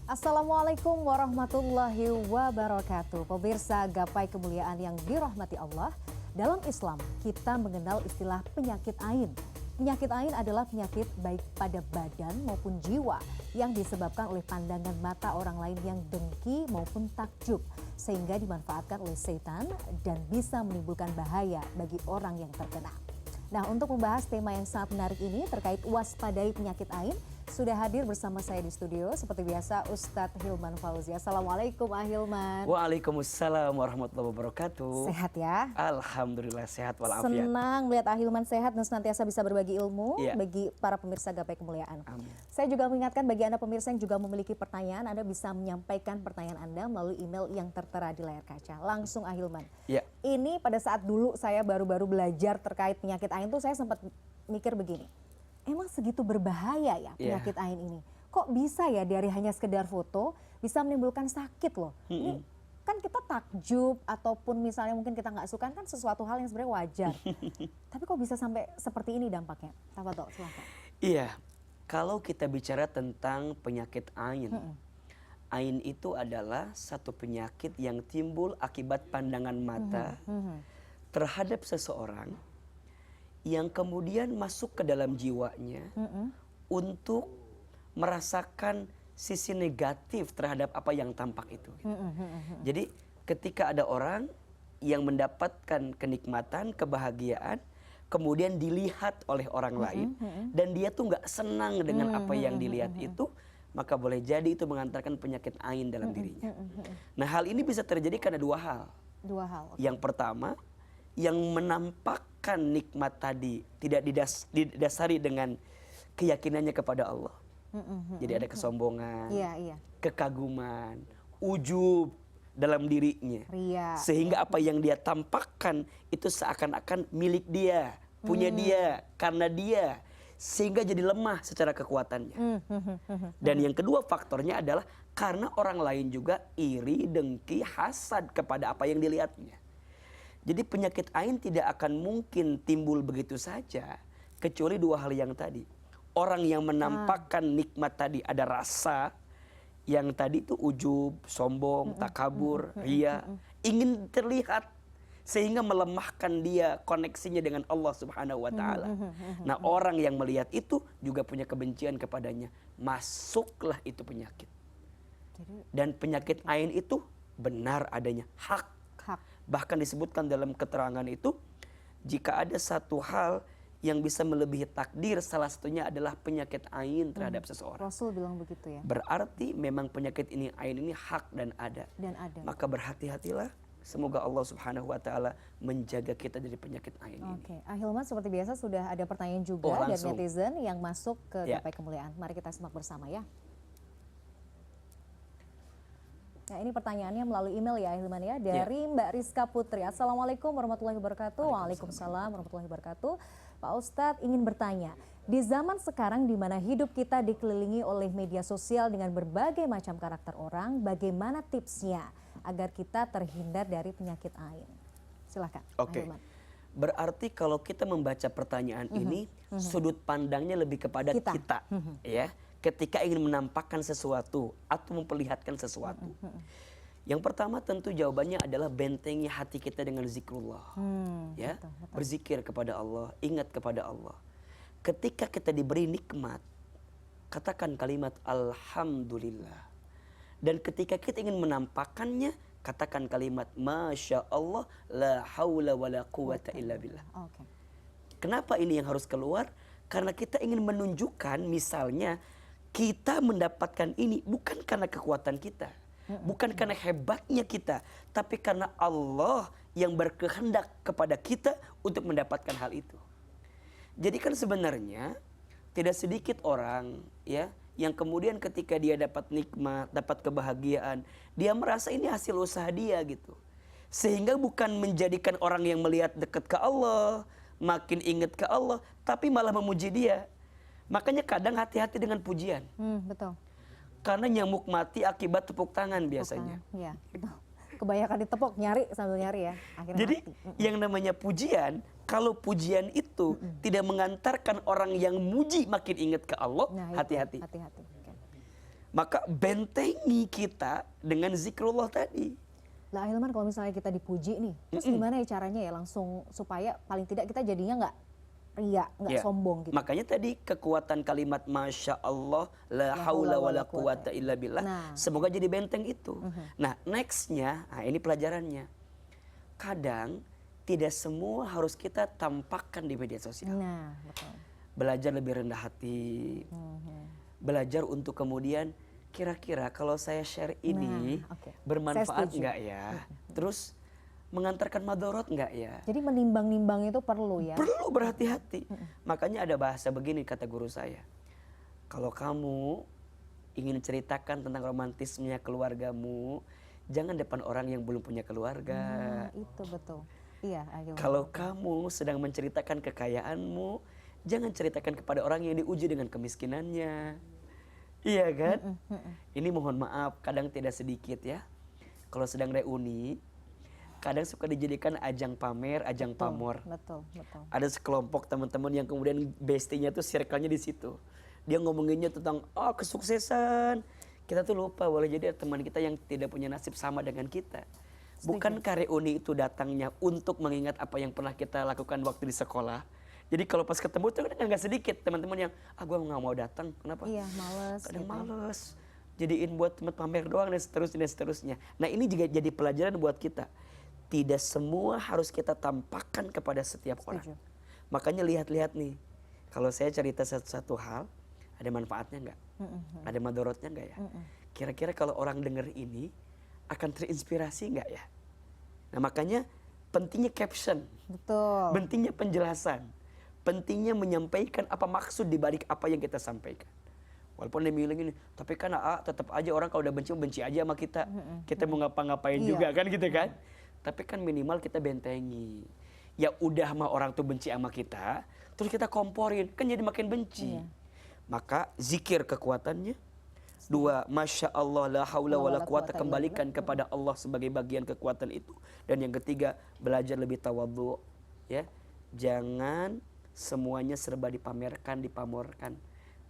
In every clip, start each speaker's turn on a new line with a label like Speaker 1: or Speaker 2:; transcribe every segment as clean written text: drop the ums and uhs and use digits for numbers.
Speaker 1: Assalamualaikum warahmatullahi wabarakatuh. Pemirsa gapai kemuliaan yang dirahmati Allah, dalam Islam kita mengenal istilah penyakit ain. Penyakit ain adalah penyakit baik pada badan maupun jiwa yang disebabkan oleh pandangan mata orang lain yang dengki maupun takjub, sehingga dimanfaatkan oleh setan dan bisa menimbulkan bahaya bagi orang yang terkena. Nah, untuk membahas tema yang sangat menarik ini terkait waspadai penyakit ain, sudah hadir bersama saya di studio seperti biasa Ustadz Hilman Fauzi. Assalamualaikum Ahilman.
Speaker 2: Waalaikumsalam warahmatullahi wabarakatuh.
Speaker 1: Sehat ya?
Speaker 2: Alhamdulillah sehat walafiat.
Speaker 1: Senang melihat Ahilman sehat dan senantiasa bisa berbagi ilmu bagi para pemirsa gapai kemuliaan.
Speaker 2: Amin.
Speaker 1: Saya juga mengingatkan bagi Anda pemirsa yang juga memiliki pertanyaan, Anda bisa menyampaikan pertanyaan Anda melalui email yang tertera di layar kaca. Langsung Ahilman.
Speaker 2: Ya.
Speaker 1: Ini pada saat dulu saya baru-baru belajar terkait penyakit ain tuh saya sempat mikir begini. Emang segitu berbahaya ya penyakit ain ini? Kok bisa ya dari hanya sekedar foto bisa menimbulkan sakit loh? Ini kan kita takjub ataupun misalnya mungkin kita nggak suka kan sesuatu hal yang sebenarnya wajar. Tapi kok bisa sampai seperti ini dampaknya? Tafadhol, silakan.
Speaker 2: Iya, kalau kita bicara tentang penyakit ain, ain itu adalah satu penyakit yang timbul akibat pandangan mata terhadap seseorang yang kemudian masuk ke dalam jiwanya untuk merasakan sisi negatif terhadap apa yang tampak itu. Jadi ketika ada orang yang mendapatkan kenikmatan, kebahagiaan, kemudian dilihat oleh orang lain, dan dia tuh nggak senang dengan apa yang dilihat itu, maka boleh jadi itu mengantarkan penyakit ain dalam dirinya. Nah, hal ini bisa terjadi karena dua hal.
Speaker 1: Okay.
Speaker 2: Yang pertama, yang menampakkan nikmat tadi tidak didasari dengan keyakinannya kepada Allah. Jadi ada kesombongan, kekaguman, ujub dalam dirinya.
Speaker 1: Ria.
Speaker 2: Sehingga apa yang dia tampakkan itu seakan-akan milik dia, punya dia, karena dia. Sehingga jadi lemah secara kekuatannya. Dan yang kedua faktornya adalah karena orang lain juga iri, dengki, hasad kepada apa yang dilihatnya. Jadi penyakit ain tidak akan mungkin timbul begitu saja kecuali dua hal yang tadi. Orang yang menampakkan nikmat tadi ada rasa yang tadi itu ujub, sombong, takabur, ria, ingin terlihat sehingga melemahkan dia koneksinya dengan Allah Subhanahu wa taala. Nah, orang yang melihat itu juga punya kebencian kepadanya. Masuklah itu penyakit. Dan penyakit ain itu benar adanya, hak. Bahkan disebutkan dalam keterangan itu, jika ada satu hal yang bisa melebihi takdir, salah satunya adalah penyakit ain terhadap seseorang.
Speaker 1: Rasul bilang begitu ya.
Speaker 2: Berarti memang penyakit ini ain ini hak dan ada. Maka berhati-hatilah. Semoga Allah Subhanahu wa taala menjaga kita dari penyakit ain ini.
Speaker 1: Oke, Ahilman seperti biasa sudah ada pertanyaan juga dari netizen yang masuk ke gapai kemuliaan. Mari kita simak bersama ya. Nah, ini pertanyaannya melalui email ya Ahilman ya, dari Mbak Rizka Putri. Assalamualaikum warahmatullahi wabarakatuh. Waalaikumsalam warahmatullahi wabarakatuh. Pak Ustadz ingin bertanya, di zaman sekarang di mana hidup kita dikelilingi oleh media sosial dengan berbagai macam karakter orang, bagaimana tipsnya agar kita terhindar dari penyakit ain? Silakan.
Speaker 2: Oke. Berarti kalau kita membaca pertanyaan ini, sudut pandangnya lebih kepada kita ya. Ketika ingin menampakkan sesuatu atau memperlihatkan sesuatu. Yang pertama tentu jawabannya adalah bentengi hati kita dengan zikrullah. Ya, betul. Berzikir kepada Allah, ingat kepada Allah. Ketika kita diberi nikmat, katakan kalimat alhamdulillah. Dan ketika kita ingin menampakkannya, katakan kalimat masya Allah la haula wala quwata illa billah. Kenapa ini yang harus keluar? Karena kita ingin menunjukkan misalnya kita mendapatkan ini bukan karena kekuatan kita, bukan karena hebatnya kita, tapi karena Allah yang berkehendak kepada kita untuk mendapatkan hal itu. Jadi kan sebenarnya tidak sedikit orang ya yang kemudian ketika dia dapat nikmat, dapat kebahagiaan, dia merasa ini hasil usaha dia gitu. Sehingga bukan menjadikan orang yang melihat dekat ke Allah, makin ingat ke Allah, tapi malah memuji dia. Makanya kadang hati-hati dengan pujian.
Speaker 1: Betul.
Speaker 2: Karena nyamuk mati akibat tepuk tangan biasanya.
Speaker 1: Iya, betul. Kebanyakan ditepuk, nyari sambil nyari ya. Akhirnya
Speaker 2: jadi
Speaker 1: mati.
Speaker 2: Yang namanya pujian, kalau pujian itu tidak mengantarkan orang yang muji makin ingat ke Allah, hati-hati. Maka bentengi kita dengan zikrullah tadi.
Speaker 1: Lah Ahilman, kalau misalnya kita dipuji nih, terus gimana ya caranya ya langsung supaya paling tidak kita jadinya nggak ria, nggak sombong gitu.
Speaker 2: Makanya tadi kekuatan kalimat Masya Allah la haula wa la quwata illa billah, semoga jadi benteng itu. Nah nextnya, ini pelajarannya. Kadang tidak semua harus kita tampakkan di media sosial.
Speaker 1: Nah, betul.
Speaker 2: Belajar lebih rendah hati. Belajar untuk kemudian kira-kira kalau saya share ini bermanfaat nggak ya? Terus mengantarkan madorot nggak ya? Jadi
Speaker 1: menimbang-nimbang itu perlu ya?
Speaker 2: Perlu berhati-hati. Makanya ada bahasa begini kata guru saya. Kalau kamu ingin ceritakan tentang romantisnya keluargamu, jangan depan orang yang belum punya keluarga.
Speaker 1: Itu betul. Iya.
Speaker 2: Kalau kamu sedang menceritakan kekayaanmu, jangan ceritakan kepada orang yang diuji dengan kemiskinannya. Iya kan? Ini mohon maaf, kadang tidak sedikit ya. Kalau sedang reuni, kadang suka dijadikan ajang pamer, ajang pamor.
Speaker 1: Betul.
Speaker 2: Ada sekelompok teman-teman yang kemudian bestinya tuh circle-nya di situ. Dia ngomonginnya tentang kesuksesan. Kita tuh lupa boleh jadi teman kita yang tidak punya nasib sama dengan kita. Bukankah reuni itu datangnya untuk mengingat apa yang pernah kita lakukan waktu di sekolah? Jadi kalau pas ketemu tuh kan nggak sedikit teman-teman yang gue nggak mau datang. Kenapa?
Speaker 1: Iya, males.
Speaker 2: Kadang males. Jadiin buat tempat pamer doang dan seterusnya. Nah ini juga jadi pelajaran buat kita. Tidak semua harus kita tampakkan kepada setiap orang. Makanya lihat-lihat nih. Kalau saya cerita satu hal, ada manfaatnya nggak? Ada madorotnya nggak ya? Kira-kira kalau orang dengar ini akan terinspirasi nggak ya? Nah makanya pentingnya caption.
Speaker 1: Betul.
Speaker 2: Pentingnya penjelasan. Pentingnya menyampaikan apa maksud dibalik apa yang kita sampaikan. Walaupun dia bilang gini, tapi kan tetap aja orang kalau udah benci aja sama kita. Kita mau ngapa-ngapain juga kan gitu kan. Tapi kan minimal kita bentengi. Ya udah mah orang tuh benci sama kita, terus kita komporin, kan jadi makin benci. Maka zikir kekuatannya. 2, Masya Allah la haula wa la quwata, kembalikan kepada Allah sebagai bagian kekuatan itu. Dan yang ketiga, belajar lebih tawadhu. Ya, jangan semuanya serba dipamerkan, dipamorkan.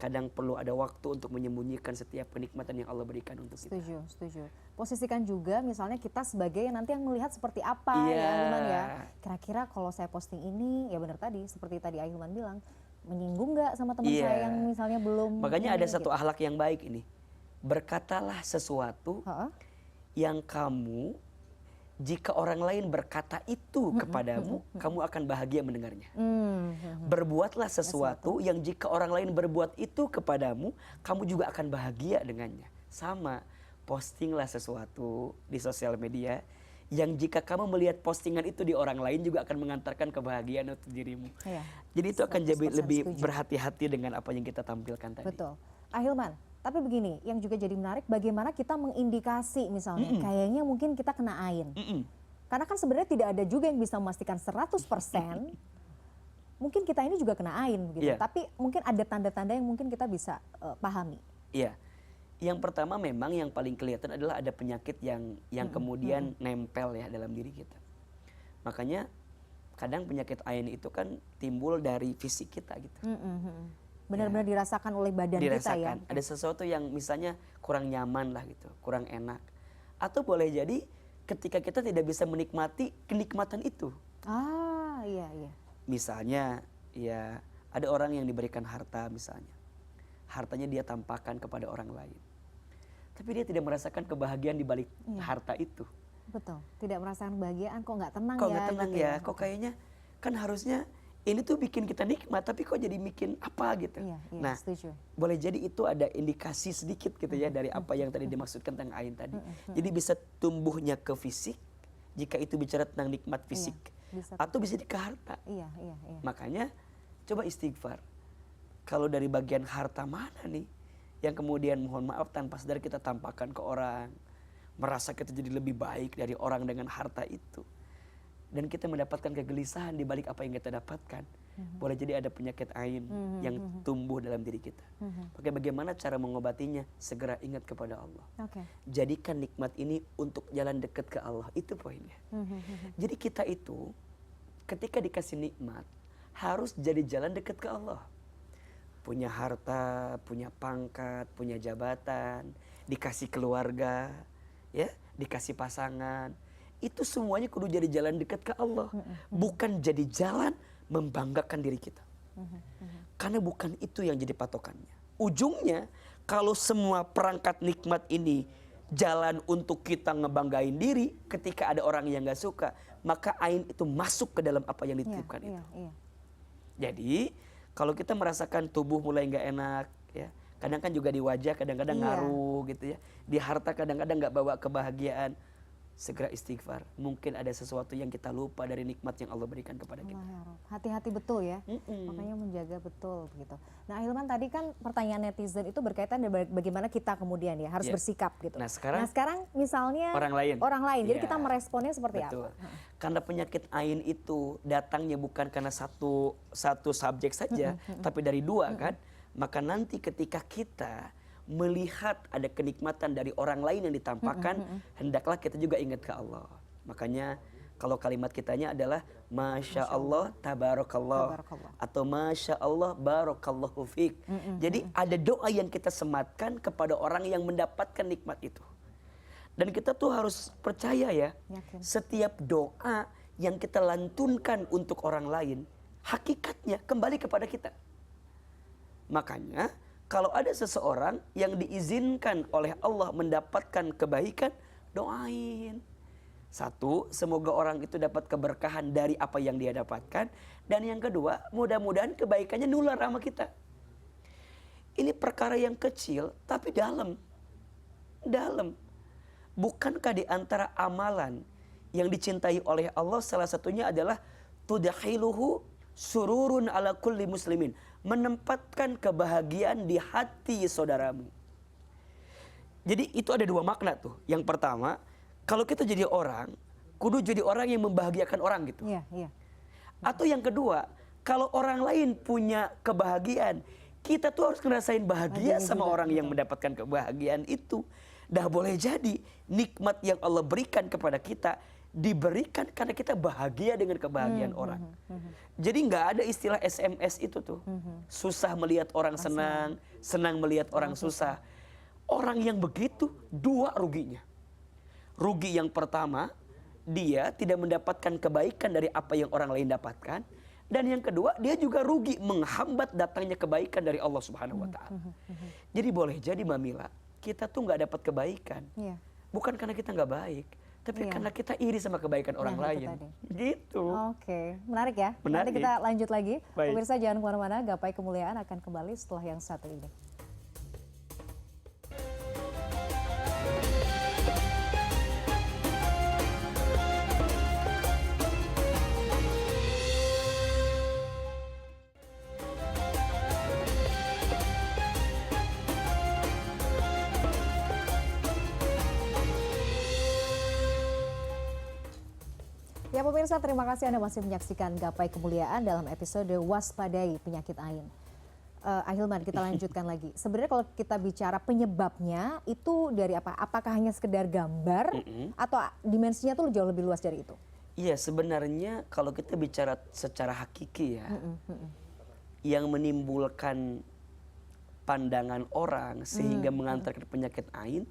Speaker 2: Kadang perlu ada waktu untuk menyembunyikan setiap kenikmatan yang Allah berikan untuk kita.
Speaker 1: Setuju. Posisikan juga misalnya kita sebagai nanti yang melihat seperti apa ya Ahilman ya. Kira-kira kalau saya posting ini, ya benar tadi, seperti tadi Ahilman bilang, menyinggung nggak sama teman saya yang misalnya belum.
Speaker 2: Makanya ada satu akhlak yang baik ini. Berkatalah sesuatu yang kamu, jika orang lain berkata itu kepadamu, kamu akan bahagia mendengarnya. Berbuatlah sesuatu yang jika orang lain berbuat itu kepadamu, kamu juga akan bahagia dengannya. Sama, postinglah sesuatu di sosial media yang jika kamu melihat postingan itu di orang lain juga akan mengantarkan kebahagiaan untuk dirimu. Jadi itu akan jadi lebih berhati-hati dengan apa yang kita tampilkan tadi.
Speaker 1: Betul. Ahilman, tapi begini, yang juga jadi menarik, bagaimana kita mengindikasi misalnya, kayaknya mungkin kita kena ain. Karena kan sebenarnya tidak ada juga yang bisa memastikan 100%, mungkin kita ini juga kena ain gitu. Tapi mungkin ada tanda-tanda yang mungkin kita bisa pahami.
Speaker 2: Iya. Yang pertama memang yang paling kelihatan adalah ada penyakit yang kemudian nempel ya dalam diri kita. Makanya kadang penyakit ain itu kan timbul dari fisik kita gitu.
Speaker 1: Benar-benar dirasakan oleh badan kita ya.
Speaker 2: Ada sesuatu yang misalnya kurang nyaman lah gitu, kurang enak. Atau boleh jadi ketika kita tidak bisa menikmati kenikmatan itu.
Speaker 1: Iya.
Speaker 2: Misalnya ya ada orang yang diberikan harta misalnya. Hartanya dia tampakkan kepada orang lain. Tapi dia tidak merasakan kebahagiaan di balik harta itu.
Speaker 1: Betul, tidak merasakan kebahagiaan, kok nggak tenang
Speaker 2: kok nggak tenang ya, kok kayaknya kan harusnya ini tuh bikin kita nikmat, tapi kok jadi bikin apa gitu. Nah,
Speaker 1: setuju.
Speaker 2: Boleh jadi itu ada indikasi sedikit gitu ya dari apa yang tadi dimaksudkan tentang ain tadi. Jadi bisa tumbuhnya ke fisik, jika itu bicara tentang nikmat fisik, atau bisa ke harta. Makanya coba istighfar. Kalau dari bagian harta mana nih yang kemudian mohon maaf tanpa sadar kita tampakkan ke orang, merasa kita jadi lebih baik dari orang dengan harta itu. Dan kita mendapatkan kegelisahan di balik apa yang kita dapatkan. Boleh jadi ada penyakit ain yang tumbuh dalam diri kita. Maka bagaimana cara mengobatinya? Segera ingat kepada Allah. Jadikan nikmat ini untuk jalan dekat ke Allah. Itu poinnya. Jadi kita itu ketika dikasih nikmat harus jadi jalan dekat ke Allah. punya harta, punya pangkat, punya jabatan, dikasih keluarga, ya, dikasih pasangan. Itu semuanya kudu jadi jalan dekat ke Allah, bukan jadi jalan membanggakan diri kita. Karena bukan itu yang jadi patokannya. Ujungnya kalau semua perangkat nikmat ini jalan untuk kita ngebanggain diri, ketika ada orang yang gak suka, maka ain itu masuk ke dalam apa yang dititipkan itu. Jadi kalau kita merasakan tubuh mulai gak enak, ya, kadang kan juga di wajah kadang-kadang ngaruh gitu ya, di harta kadang-kadang gak bawa kebahagiaan, segera istighfar. Mungkin ada sesuatu yang kita lupa dari nikmat yang Allah berikan kepada kita.
Speaker 1: Hati-hati betul ya, makanya menjaga betul begitu. Nah Hilman, tadi kan pertanyaan netizen itu berkaitan dengan bagaimana kita kemudian ya harus bersikap gitu.
Speaker 2: Nah sekarang
Speaker 1: misalnya orang lain, jadi kita meresponnya seperti apa?
Speaker 2: Karena penyakit ain itu datangnya bukan karena satu subjek saja, tapi dari dua kan. Maka nanti ketika kita melihat ada kenikmatan dari orang lain yang ditampakkan, hendaklah kita juga ingat ke Allah. Makanya kalau kalimat kitanya adalah Masya Allah tabarakallah, atau Masya Allah barakallahu fiq. Jadi ada doa yang kita sematkan kepada orang yang mendapatkan nikmat itu. Dan kita tuh harus percaya ya, setiap doa yang kita lantunkan untuk orang lain, hakikatnya kembali kepada kita. Makanya kalau ada seseorang yang diizinkan oleh Allah mendapatkan kebaikan, doain. Satu, semoga orang itu dapat keberkahan dari apa yang dia dapatkan. Dan yang kedua, mudah-mudahan kebaikannya nular sama kita. Ini perkara yang kecil, tapi dalam. Bukankah di antara amalan yang dicintai oleh Allah, salah satunya adalah tudakhiluhu sururun ala kulli muslimin, menempatkan kebahagiaan di hati saudaramu. Jadi itu ada dua makna tuh. Yang pertama, kalau kita jadi orang, kudu jadi orang yang membahagiakan orang gitu. Atau yang kedua, kalau orang lain punya kebahagiaan, kita tuh harus ngerasain bahagia sama orang yang mendapatkan kebahagiaan itu. Dah boleh jadi nikmat yang Allah berikan kepada kita diberikan karena kita bahagia dengan kebahagiaan orang. Jadi nggak ada istilah SMS itu tuh. Susah melihat orang senang, senang melihat orang susah. Orang yang begitu dua ruginya. Rugi yang pertama, dia tidak mendapatkan kebaikan dari apa yang orang lain dapatkan. Dan yang kedua, dia juga rugi menghambat datangnya kebaikan dari Allah Subhanahu wa Ta'ala. Jadi boleh jadi Mbak Mila, kita tuh nggak dapat kebaikan. Bukan karena kita nggak baik, tapi karena kita iri sama kebaikan orang lain. Gitu.
Speaker 1: Oke, menarik ya. Nanti kita lanjut lagi. Pemirsa jangan kemana-mana, Gapai Kemuliaan akan kembali setelah yang satu ini. Ya pemirsa, terima kasih Anda masih menyaksikan Gapai Kemuliaan dalam episode Waspadai Penyakit Ain. Ahilman, kita lanjutkan lagi. Sebenarnya kalau kita bicara penyebabnya itu dari apa? Apakah hanya sekedar gambar atau dimensinya tuh jauh lebih luas dari itu?
Speaker 2: Iya, sebenarnya kalau kita bicara secara hakiki ya, yang menimbulkan pandangan orang sehingga mengantarkan penyakit ain,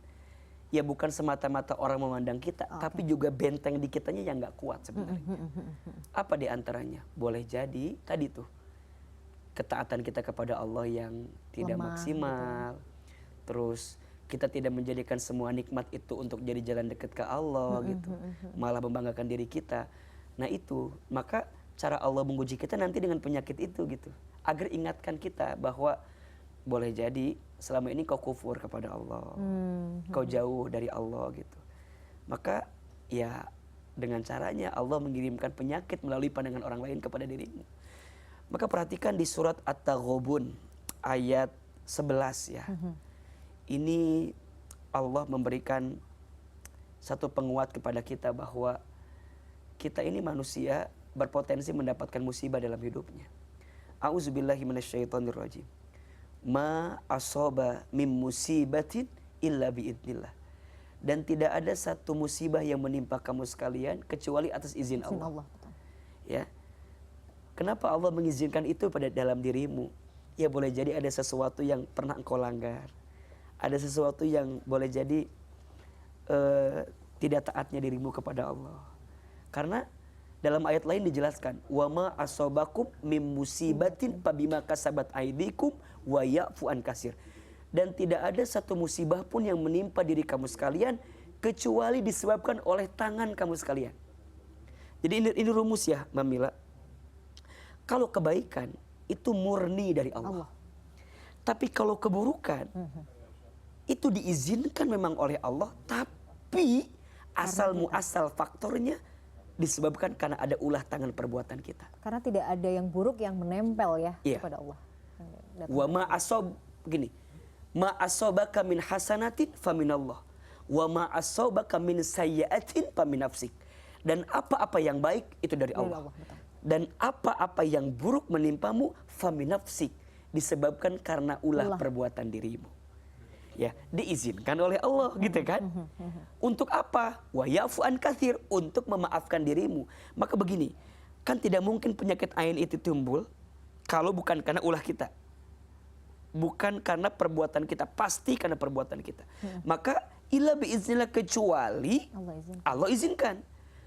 Speaker 2: ya bukan semata-mata orang memandang kita, tapi juga benteng di kitanya yang gak kuat sebenarnya. Apa di antaranya? Boleh jadi tadi tuh, ketaatan kita kepada Allah yang tidak maksimal. Terus kita tidak menjadikan semua nikmat itu untuk jadi jalan dekat ke Allah gitu. Malah membanggakan diri kita. Nah itu, maka cara Allah menguji kita nanti dengan penyakit itu gitu. Agar ingatkan kita bahwa boleh jadi selama ini kau kufur kepada Allah, kau jauh dari Allah gitu. Maka ya dengan caranya Allah mengirimkan penyakit melalui pandangan orang lain kepada dirimu. Maka perhatikan di surat At-Taghabun ayat 11 ya. Ini Allah memberikan satu penguat kepada kita bahwa kita ini manusia berpotensi mendapatkan musibah dalam hidupnya. A'udzubillahi minasyaitonirrajim. Ma asaba min musibatin illa biidnillah. Dan tidak ada satu musibah yang menimpa kamu sekalian kecuali atas izin Allah. Ya. Kenapa Allah mengizinkan itu pada dalam dirimu? Ya boleh jadi ada sesuatu yang pernah engkau langgar. Ada sesuatu yang boleh jadi tidak taatnya dirimu kepada Allah. Karena dalam ayat lain dijelaskan, wa ma asobakum mim musibatin fabima kasabat aidikum wa ya'fu an kasir. Dan tidak ada satu musibah pun yang menimpa diri kamu sekalian kecuali disebabkan oleh tangan kamu sekalian. Jadi ini rumus ya, Mamila. Kalau kebaikan itu murni dari Allah. Tapi kalau keburukan itu diizinkan memang oleh Allah, tapi asal muasal faktornya disebabkan karena ada ulah tangan perbuatan kita.
Speaker 1: Karena tidak ada yang buruk yang menempel ya kepada Allah.
Speaker 2: Wa ma asob gini, ma asobaka min hasanatin faminallah, wa ma asobaka min sayyiatin famin nafsik. Dan apa-apa yang baik itu dari Allah. Dan apa-apa yang buruk menimpamu famin nafsik, disebabkan karena ulah perbuatan dirimu. Ya, diizinkan oleh Allah gitu kan. Untuk apa? Wa ya'fu an katsir, untuk memaafkan dirimu. Maka begini, kan tidak mungkin penyakit ain itu timbul kalau bukan karena ulah kita. Bukan karena perbuatan kita, pasti karena perbuatan kita. Maka illa biiznillah, kecuali Allah izinkan.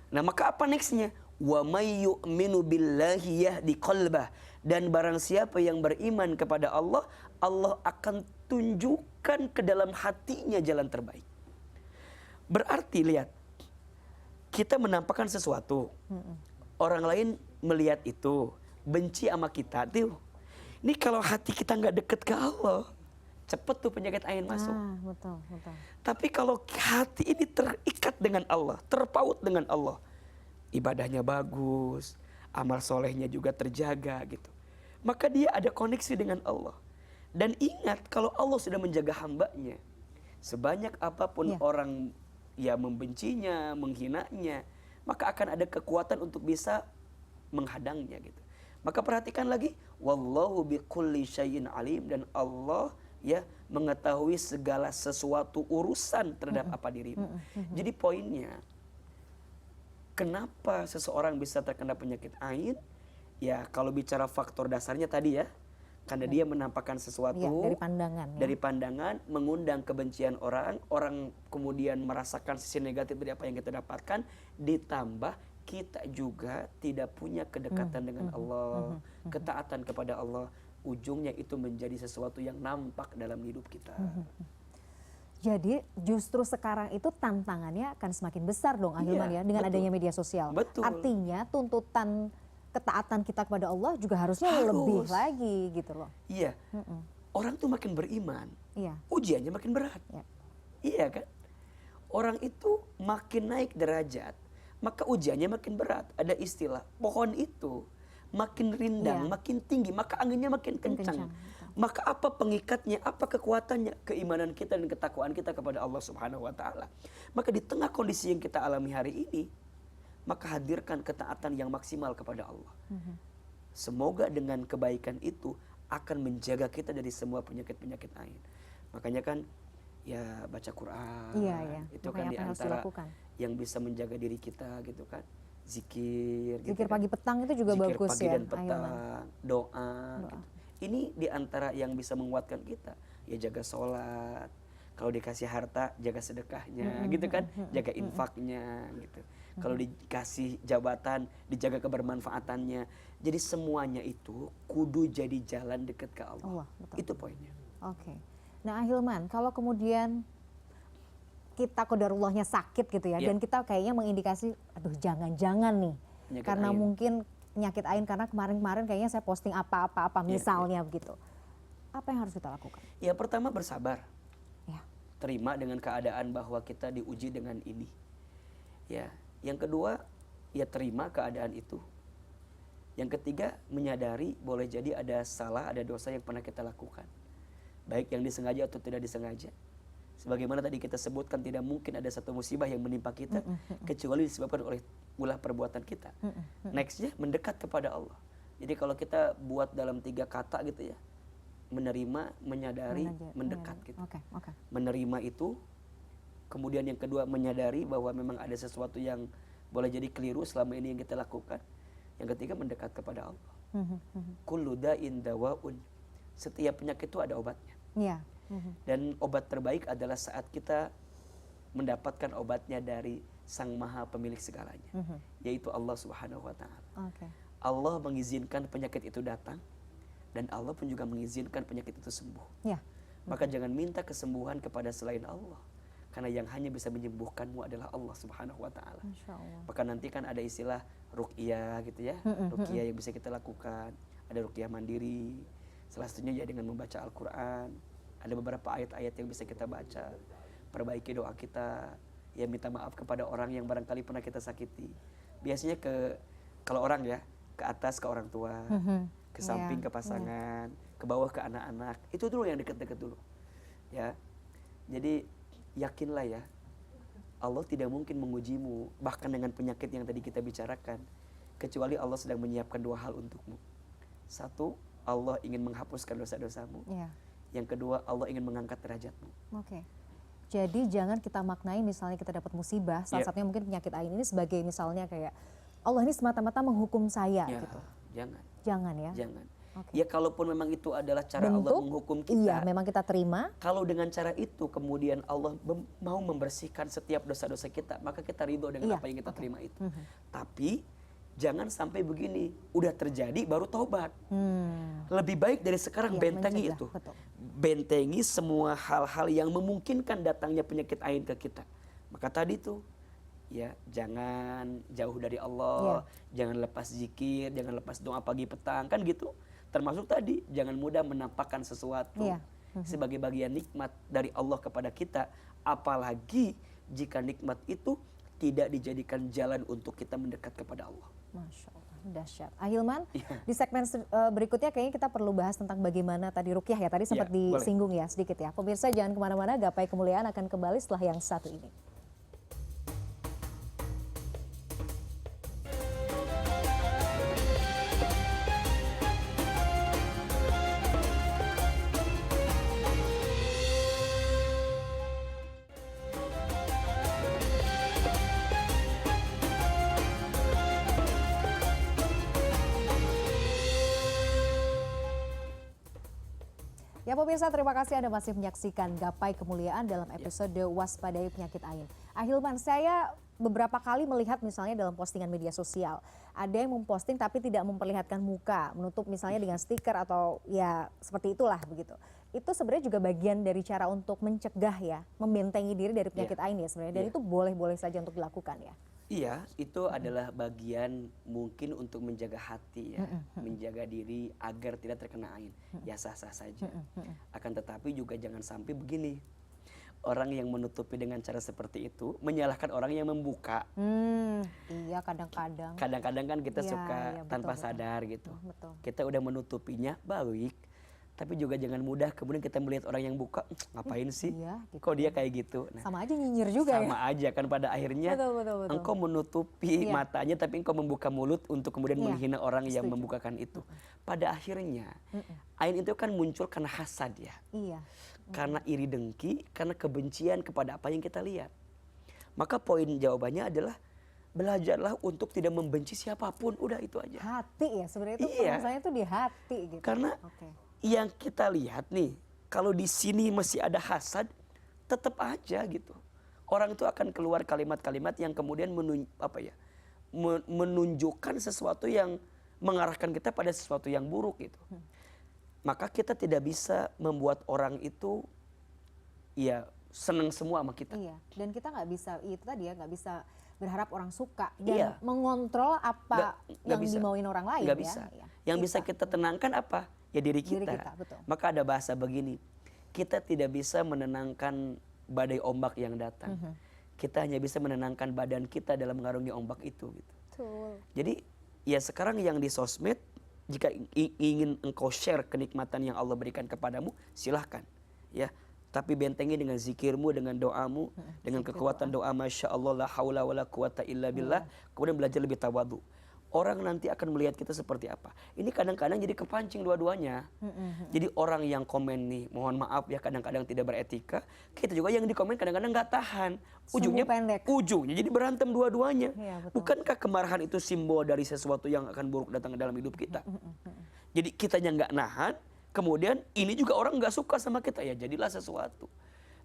Speaker 2: Nah, maka apa nextnya? Wa may yu'minu billahi yahdi qalbah. Dan barang siapa yang beriman kepada Allah, Allah akan tunjukkan ke dalam hatinya jalan terbaik. Berarti lihat, kita menampakkan sesuatu, orang lain melihat itu, benci sama kita tuh. Ini kalau hati kita nggak deket ke Allah, cepet tuh penyakit ain masuk.
Speaker 1: Betul.
Speaker 2: Tapi kalau hati ini terikat dengan Allah, terpaut dengan Allah, ibadahnya bagus, amal solehnya juga terjaga gitu, maka dia ada koneksi dengan Allah. Dan ingat, kalau Allah sudah menjaga hambanya, sebanyak apapun orang ya membencinya, menghinanya, maka akan ada kekuatan untuk bisa menghadangnya gitu. Maka perhatikan lagi, wallahu bikulli syai'in alim, dan Allah ya mengetahui segala sesuatu urusan terhadap apa dirimu. Jadi poinnya, kenapa seseorang bisa terkena penyakit ain? Ya kalau bicara faktor dasarnya tadi ya, karena dia menampakkan sesuatu dari pandangan, mengundang kebencian orang kemudian merasakan sisi negatif dari apa yang kita dapatkan, ditambah kita juga tidak punya kedekatan dengan Allah, ketaatan kepada Allah, ujungnya itu menjadi sesuatu yang nampak dalam hidup kita.
Speaker 1: Jadi justru sekarang itu tantangannya akan semakin besar dong Ahilman ya, dengan adanya media sosial.
Speaker 2: Betul.
Speaker 1: Artinya tuntutan ketaatan kita kepada Allah juga harusnya lebih lagi gitu loh.
Speaker 2: Iya. Orang tuh makin beriman, ujiannya makin berat. Iya kan? Orang itu makin naik derajat, maka ujiannya makin berat. Ada istilah, pohon itu makin rindang, makin tinggi, maka anginnya makin kencang. Maka apa pengikatnya, apa kekuatannya? Keimanan kita dan ketakwaan kita kepada Allah Subhanahu wa taala. Maka di tengah kondisi yang kita alami hari ini, maka hadirkan ketaatan yang maksimal kepada Allah. Semoga dengan kebaikan itu akan menjaga kita dari semua penyakit-penyakit ain. Makanya kan ya baca Quran, itu kan diantara yang bisa menjaga diri kita gitu kan. Zikir gitu kan.
Speaker 1: Pagi petang itu juga
Speaker 2: zikir
Speaker 1: bagus
Speaker 2: pagi
Speaker 1: ya.
Speaker 2: dan petang, doa. Gitu. Ini diantara yang bisa menguatkan kita. Ya jaga sholat, kalau dikasih harta jaga sedekahnya, gitu kan, jaga infaknya gitu. Kalau dikasih jabatan dijaga kebermanfaatannya. Jadi semuanya itu kudu jadi jalan dekat ke Allah. Itu poinnya.
Speaker 1: Oke. Nah Ahilman, kalau kemudian kita qadarullahnya sakit gitu ya, dan kita kayaknya mengindikasi, aduh jangan-jangan nih, penyakit karena ain. Mungkin penyakit ain karena kemarin-kemarin kayaknya saya posting apa-apa misalnya begitu. Apa yang harus kita lakukan?
Speaker 2: Ya pertama bersabar. Terima dengan keadaan bahwa kita diuji dengan ini. Ya, yang kedua ya terima keadaan itu. Yang ketiga menyadari boleh jadi ada salah, ada dosa yang pernah kita lakukan. Baik yang disengaja atau tidak disengaja. Sebagaimana tadi kita sebutkan, tidak mungkin ada satu musibah yang menimpa kita kecuali disebabkan oleh ulah perbuatan kita. Nextnya mendekat kepada Allah. Jadi kalau kita buat dalam 3 kata gitu ya, menerima, menyadari, mendekat gitu. Menerima itu, kemudian yang kedua menyadari bahwa memang ada sesuatu yang boleh jadi keliru selama ini yang kita lakukan. Yang ketiga mendekat kepada Allah. Kullu da'in dawaun. setiap penyakit itu ada obatnya.
Speaker 1: Iya.
Speaker 2: Dan obat terbaik adalah saat kita mendapatkan obatnya dari Sang Maha Pemilik segalanya, yaitu Allah Subhanahu wa Ta'ala.
Speaker 1: Oke.
Speaker 2: Allah mengizinkan penyakit itu datang, dan Allah pun juga mengizinkan penyakit itu sembuh.
Speaker 1: Ya.
Speaker 2: Maka jangan minta kesembuhan kepada selain Allah, karena yang hanya bisa menyembuhkanmu adalah Allah Subhanahu wa Ta'ala.
Speaker 1: Masya Allah.
Speaker 2: Maka nanti kan ada istilah ruqyah gitu ya, ruqyah yang bisa kita lakukan. Ada ruqyah mandiri, salah satunya ya dengan membaca Al-Quran. Ada beberapa ayat-ayat yang bisa kita baca. Perbaiki doa kita, ya minta maaf kepada orang yang barangkali pernah kita sakiti. Biasanya kalau orang ya, ke atas ke orang tua, ke samping ke pasangan, ke bawah ke anak-anak. Itu dulu yang dekat-dekat dulu. Ya. Jadi yakinlah ya, Allah tidak mungkin mengujimu bahkan dengan penyakit yang tadi kita bicarakan, kecuali Allah sedang menyiapkan dua hal untukmu. Satu, Allah ingin menghapuskan dosa-dosamu. Ya. Yang kedua, Allah ingin mengangkat derajatmu.
Speaker 1: Oke. Jadi jangan kita maknai misalnya kita dapat musibah, salah satunya mungkin penyakit ain ini sebagai misalnya kayak Allah ini semata-mata menghukum saya gitu.
Speaker 2: Jangan.
Speaker 1: Jangan ya.
Speaker 2: Jangan.
Speaker 1: Okay.
Speaker 2: Ya kalaupun memang itu adalah cara bentuk, Allah menghukum kita.
Speaker 1: Iya, memang kita terima.
Speaker 2: Kalau dengan cara itu kemudian Allah mau membersihkan setiap dosa-dosa kita, maka kita ridho dengan apa yang kita terima itu. Tapi jangan sampai begini, udah terjadi baru taubat. Lebih baik dari sekarang bentengi itu. Betul. Bentengi semua hal-hal yang memungkinkan datangnya penyakit ain ke kita. Maka tadi tuh, ya jangan jauh dari Allah, jangan lepas zikir, jangan lepas doa pagi petang, kan gitu. Termasuk tadi, jangan mudah menampakkan sesuatu sebagai bagian nikmat dari Allah kepada kita. Apalagi jika nikmat itu tidak dijadikan jalan untuk kita mendekat kepada Allah.
Speaker 1: Masya Allah, dahsyat. Ahilman, di segmen berikutnya kayaknya kita perlu bahas tentang bagaimana tadi ruqyah ya. Tadi sempat disinggung ya sedikit ya. Pemirsa jangan kemana-mana, Gapai Kemuliaan akan kembali setelah yang satu ini. Ya pemirsa, terima kasih Anda masih menyaksikan Gapai Kemuliaan dalam episode Waspadai Penyakit Ain. Ahilman, saya beberapa kali melihat misalnya dalam postingan media sosial, ada yang memposting tapi tidak memperlihatkan muka, menutup misalnya dengan stiker atau ya seperti itulah begitu. Itu sebenarnya juga bagian dari cara untuk mencegah ya, membentengi diri dari penyakit ain ya sebenarnya. Dan itu boleh-boleh saja untuk dilakukan ya. Iya,
Speaker 2: itu adalah bagian mungkin untuk menjaga hati ya, menjaga diri agar tidak terkena ain. Ya sah-sah saja. Akan tetapi juga jangan sampai begini. Orang yang menutupi dengan cara seperti itu menyalahkan orang yang membuka.
Speaker 1: Iya, kadang-kadang.
Speaker 2: Kadang-kadang kan kita suka tanpa sadar gitu.
Speaker 1: Betul.
Speaker 2: Kita udah menutupinya baik, tapi juga jangan mudah kemudian kita melihat orang yang buka, ngapain sih?
Speaker 1: Gitu.
Speaker 2: Kok dia kayak gitu?
Speaker 1: Nah, sama aja nyinyir juga
Speaker 2: sama aja kan pada akhirnya betul. Engkau menutupi matanya tapi engkau membuka mulut untuk kemudian menghina orang yang membukakan itu. Pada akhirnya ain itu kan muncul karena hasad ya.
Speaker 1: Iya.
Speaker 2: Karena iri dengki, karena kebencian kepada apa yang kita lihat. Maka poin jawabannya adalah belajarlah untuk tidak membenci siapapun, udah itu aja.
Speaker 1: Hati ya sebenarnya itu permasalahannya tuh di hati gitu.
Speaker 2: Karena yang kita lihat nih, kalau di sini masih ada hasad, tetap aja gitu. Orang itu akan keluar kalimat-kalimat yang kemudian menunjukkan sesuatu yang mengarahkan kita pada sesuatu yang buruk gitu. Maka kita tidak bisa membuat orang itu ya senang semua sama kita.
Speaker 1: Iya. Dan kita nggak bisa itu tadi ya, nggak bisa berharap orang suka dan mengontrol apa yang dimauin orang lain.
Speaker 2: Nggak bisa. Yang bisa kita tenangkan apa? Ya diri kita.
Speaker 1: Betul.
Speaker 2: Maka ada bahasa begini, kita tidak bisa menenangkan badai ombak yang datang. Kita hanya bisa menenangkan badan kita dalam mengarungi ombak itu gitu.
Speaker 1: Betul.
Speaker 2: Jadi ya sekarang yang di sosmed, jika ingin engkau share kenikmatan yang Allah berikan kepadamu, silahkan ya. Tapi bentengi dengan zikirmu, dengan doamu, dengan kekuatan doa Masya Allah, la haula wa la quwata illa billah. Kemudian belajar lebih tawadu. Orang nanti akan melihat kita seperti apa. Ini kadang-kadang jadi kepancing dua-duanya. Jadi orang yang komen nih, mohon maaf ya kadang-kadang tidak beretika. Kita juga yang di komen kadang-kadang gak tahan. Ujungnya jadi berantem dua-duanya. Bukankah kemarahan itu simbol dari sesuatu yang akan buruk datang dalam hidup kita? Jadi kitanya gak nahan, Kemudian ini juga orang nggak suka sama kita, ya jadilah sesuatu.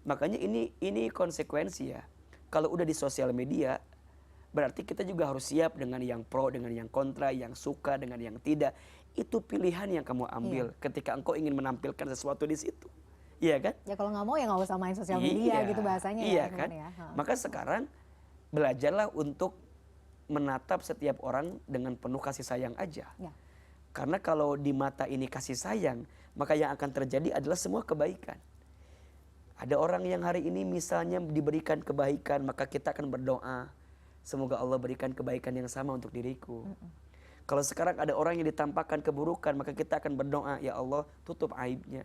Speaker 2: Makanya ini konsekuensi ya. Kalau udah di sosial media, berarti kita juga harus siap dengan yang pro, dengan yang kontra, yang suka, dengan yang tidak. Itu pilihan yang kamu ambil ketika engkau ingin menampilkan sesuatu di situ. Iya kan?
Speaker 1: Ya kalau nggak mau ya nggak usah main sosial media gitu bahasanya
Speaker 2: iya
Speaker 1: ya.
Speaker 2: Kan?
Speaker 1: Ya.
Speaker 2: Maka sekarang belajarlah untuk menatap setiap orang dengan penuh kasih sayang aja. Ya. Karena kalau di mata ini kasih sayang, maka yang akan terjadi adalah semua kebaikan. Ada orang yang hari ini misalnya diberikan kebaikan, maka kita akan berdoa, semoga Allah berikan kebaikan yang sama untuk diriku. Kalau sekarang ada orang yang ditampakkan keburukan, maka kita akan berdoa, ya Allah tutup aibnya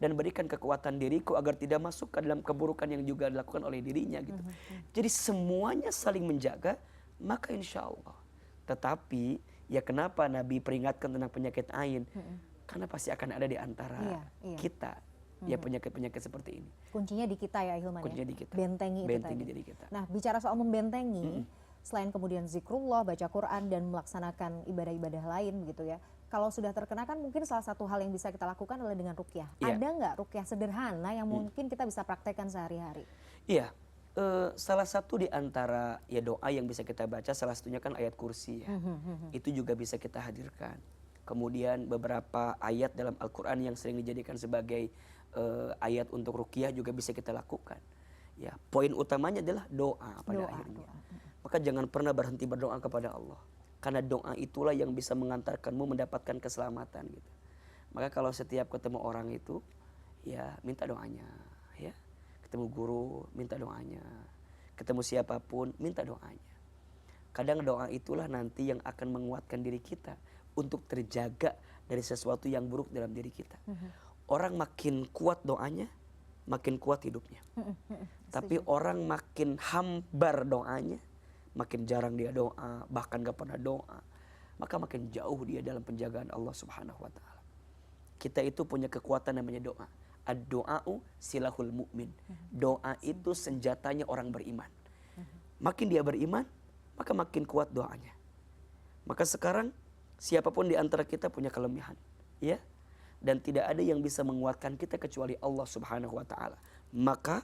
Speaker 2: dan berikan kekuatan diriku agar tidak masuk ke dalam keburukan yang juga dilakukan oleh dirinya gitu. Jadi semuanya saling menjaga, maka insya Allah. Tetapi ya kenapa Nabi peringatkan tentang penyakit ain? Karena pasti akan ada di antara kita ya penyakit-penyakit seperti ini.
Speaker 1: Kuncinya di kita ya Hilman.
Speaker 2: Kuncinya di kita.
Speaker 1: Bentengi itu tadi.
Speaker 2: Diri kita.
Speaker 1: Nah bicara soal membentengi, selain kemudian zikrullah, baca Quran dan melaksanakan ibadah-ibadah lain gitu ya. Kalau sudah terkena kan mungkin salah satu hal yang bisa kita lakukan adalah dengan ruqyah. Ada nggak ruqyah sederhana yang mungkin kita bisa praktekkan sehari-hari?
Speaker 2: Iya. Salah satu di antara ya doa yang bisa kita baca, salah satunya kan ayat kursi ya. Itu juga bisa kita hadirkan. Kemudian beberapa ayat dalam Al-Quran yang sering dijadikan sebagai ayat untuk ruqyah juga bisa kita lakukan. Ya, poin utamanya adalah doa pada akhirnya. Maka jangan pernah berhenti berdoa kepada Allah. Karena doa itulah yang bisa mengantarkanmu mendapatkan keselamatan gitu. Maka kalau setiap ketemu orang itu, ya minta doanya, ya. Ketemu guru, minta doanya. Ketemu siapapun, minta doanya. Kadang doa itulah nanti yang akan menguatkan diri kita untuk terjaga dari sesuatu yang buruk dalam diri kita. Orang makin kuat doanya, makin kuat hidupnya. Tapi orang makin hambar doanya, makin jarang dia doa, bahkan gak pernah doa, maka makin jauh dia dalam penjagaan Allah Subhanahu wa ta'ala. Kita itu punya kekuatan namanya doa. Ad-doa'u silahul mu'min. Doa itu senjatanya orang beriman. Makin dia beriman, maka makin kuat doanya. Maka sekarang siapapun di antara kita punya kelemahan, ya, dan tidak ada yang bisa menguatkan kita kecuali Allah Subhanahu wa ta'ala. Maka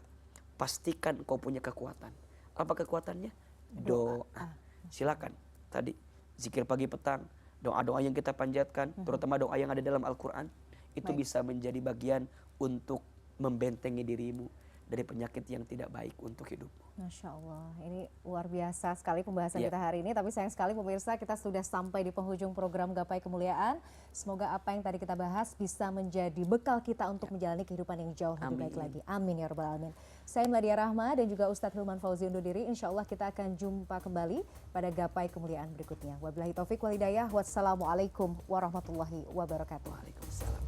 Speaker 2: pastikan kau punya kekuatan. Apa kekuatannya? Doa. Silakan tadi zikir pagi petang, doa-doa yang kita panjatkan, terutama doa yang ada dalam Al-Quran, itu bisa menjadi bagian untuk membentengi dirimu dari penyakit yang tidak baik untuk hidupmu.
Speaker 1: Masya Allah, ini luar biasa sekali pembahasan kita hari ini. Tapi sayang sekali pemirsa, kita sudah sampai di penghujung program Gapai Kemuliaan. Semoga apa yang tadi kita bahas bisa menjadi bekal kita untuk menjalani kehidupan yang jauh lebih baik lagi. Amin ya rabbal alamin. Saya Mladia Rahma dan juga Ustadz Hilman Fauzi undur diri. Insya Allah kita akan jumpa kembali pada Gapai Kemuliaan berikutnya. Wabillahi taufiq wal hidayah. Wassalamualaikum warahmatullahi wabarakatuh.
Speaker 2: Waalaikumsalam.